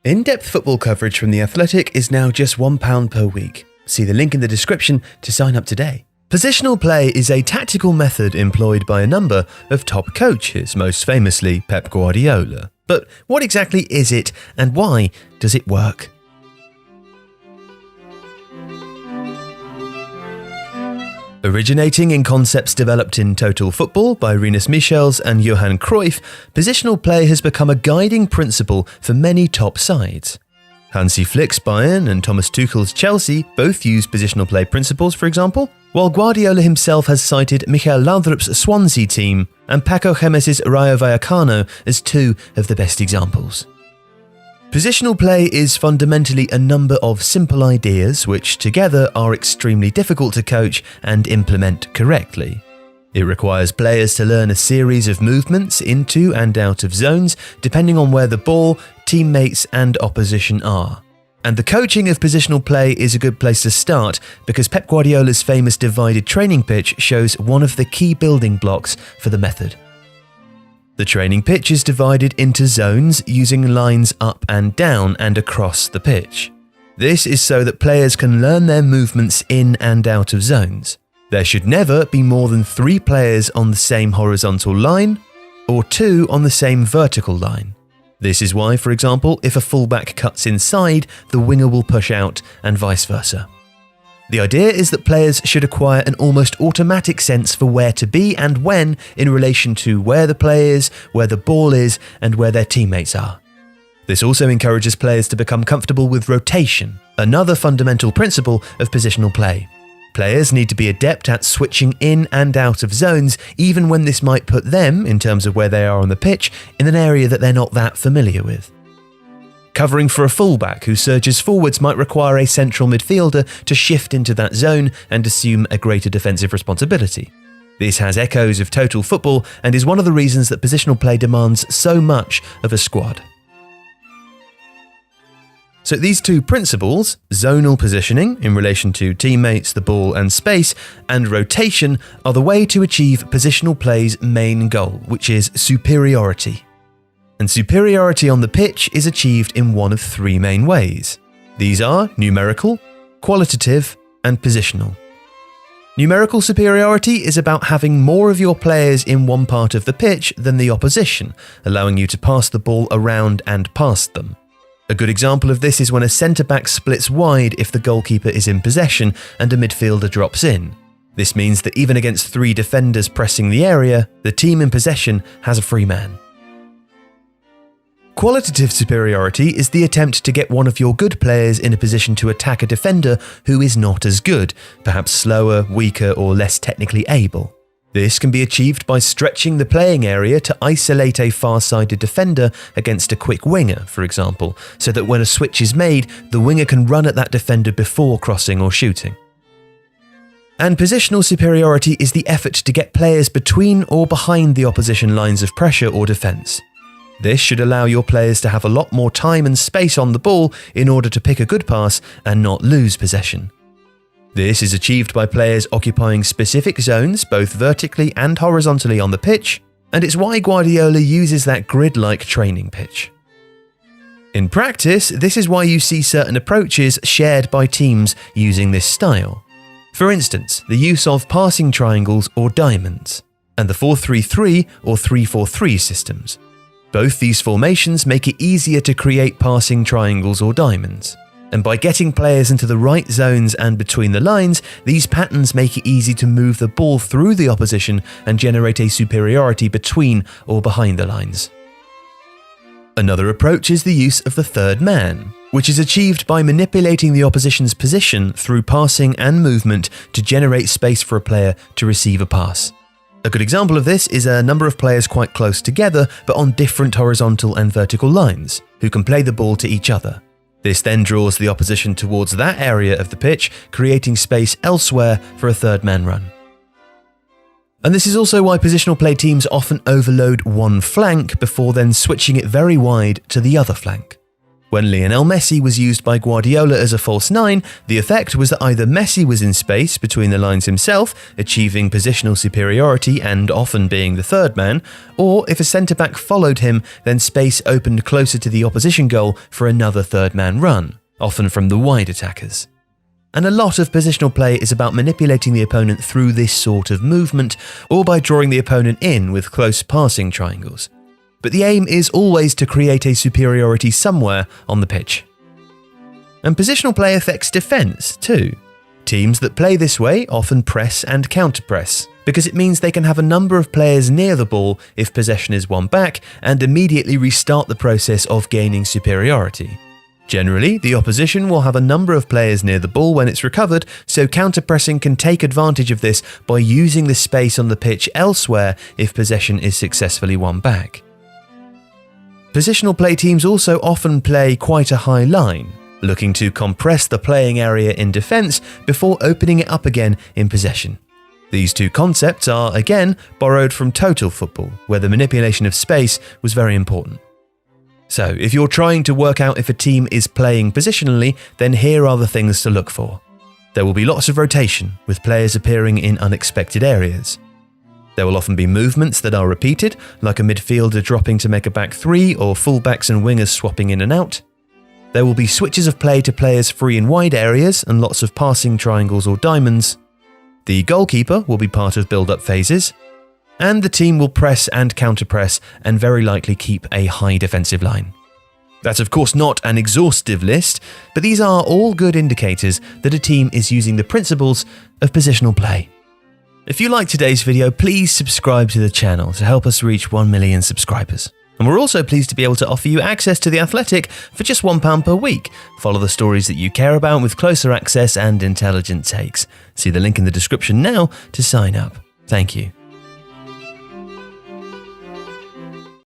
In-depth football coverage from The Athletic is now just £1 per week. See the link in the description to sign up today. Positional play is a tactical method employed by a number of top coaches, most famously Pep Guardiola. But what exactly is it, and why does it work? Originating in concepts developed in Total Football by Rinus Michels and Johan Cruyff, positional play has become a guiding principle for many top sides. Hansi Flick's Bayern and Thomas Tuchel's Chelsea both use positional play principles, for example, while Guardiola himself has cited Michael Laudrup's Swansea team and Paco Gemes's Rayo Vallecano as two of the best examples. Positional play is fundamentally a number of simple ideas which together are extremely difficult to coach and implement correctly. It requires players to learn a series of movements into and out of zones depending on where the ball, teammates and opposition are. And the coaching of positional play is a good place to start because Pep Guardiola's famous divided training pitch shows one of the key building blocks for the method. The training pitch is divided into zones using lines up and down and across the pitch. This is so that players can learn their movements in and out of zones. There should never be more than 3 players on the same horizontal line or 2 on the same vertical line. This is why, for example, if a fullback cuts inside, the winger will push out and vice versa. The idea is that players should acquire an almost automatic sense for where to be and when in relation to where the play is, where the ball is, and where their teammates are. This also encourages players to become comfortable with rotation, another fundamental principle of positional play. Players need to be adept at switching in and out of zones, even when this might put them, in terms of where they are on the pitch, in an area that they're not that familiar with. Covering for a fullback who surges forwards might require a central midfielder to shift into that zone and assume a greater defensive responsibility. This has echoes of Total Football and is one of the reasons that positional play demands so much of a squad. So these two principles, zonal positioning in relation to teammates, the ball and space, and rotation are the way to achieve positional play's main goal, which is superiority. And superiority on the pitch is achieved in one of 3 main ways. These are numerical, qualitative, and positional. Numerical superiority is about having more of your players in one part of the pitch than the opposition, allowing you to pass the ball around and past them. A good example of this is when a centre-back splits wide if the goalkeeper is in possession and a midfielder drops in. This means that even against 3 defenders pressing the area, the team in possession has a free man. Qualitative superiority is the attempt to get one of your good players in a position to attack a defender who is not as good, perhaps slower, weaker, or less technically able. This can be achieved by stretching the playing area to isolate a far-sided defender against a quick winger, for example, so that when a switch is made, the winger can run at that defender before crossing or shooting. And positional superiority is the effort to get players between or behind the opposition lines of pressure or defence. This should allow your players to have a lot more time and space on the ball in order to pick a good pass and not lose possession. This is achieved by players occupying specific zones, both vertically and horizontally on the pitch, and it's why Guardiola uses that grid-like training pitch. In practice, this is why you see certain approaches shared by teams using this style. For instance, the use of passing triangles or diamonds, and the 4-3-3 or 3-4-3 systems. Both these formations make it easier to create passing triangles or diamonds. And by getting players into the right zones and between the lines, these patterns make it easy to move the ball through the opposition and generate a superiority between or behind the lines. Another approach is the use of the third man, which is achieved by manipulating the opposition's position through passing and movement to generate space for a player to receive a pass. A good example of this is a number of players quite close together but on different horizontal and vertical lines, who can play the ball to each other. This then draws the opposition towards that area of the pitch, creating space elsewhere for a third man run. And this is also why positional play teams often overload one flank before then switching it very wide to the other flank. When Lionel Messi was used by Guardiola as a false nine, the effect was that either Messi was in space between the lines himself, achieving positional superiority and often being the third man, or if a centre-back followed him, then space opened closer to the opposition goal for another third-man run, often from the wide attackers. And a lot of positional play is about manipulating the opponent through this sort of movement, or by drawing the opponent in with close passing triangles. But the aim is always to create a superiority somewhere on the pitch. And positional play affects defence too. Teams that play this way often press and counter-press, because it means they can have a number of players near the ball if possession is won back and immediately restart the process of gaining superiority. Generally, the opposition will have a number of players near the ball when it's recovered, so counter-pressing can take advantage of this by using the space on the pitch elsewhere if possession is successfully won back. Positional play teams also often play quite a high line, looking to compress the playing area in defence before opening it up again in possession. These two concepts are, again, borrowed from total football, where the manipulation of space was very important. So, if you're trying to work out if a team is playing positionally, then here are the things to look for. There will be lots of rotation, with players appearing in unexpected areas. There will often be movements that are repeated, like a midfielder dropping to make a back three or fullbacks and wingers swapping in and out. There will be switches of play to players free in wide areas and lots of passing triangles or diamonds. The goalkeeper will be part of build-up phases. And the team will press and counter-press and very likely keep a high defensive line. That's of course not an exhaustive list, but these are all good indicators that a team is using the principles of positional play. If you liked today's video, please subscribe to the channel to help us reach 1 million subscribers. And we're also pleased to be able to offer you access to The Athletic for just £1 per week. Follow the stories that you care about with closer access and intelligent takes. See the link in the description now to sign up. Thank you.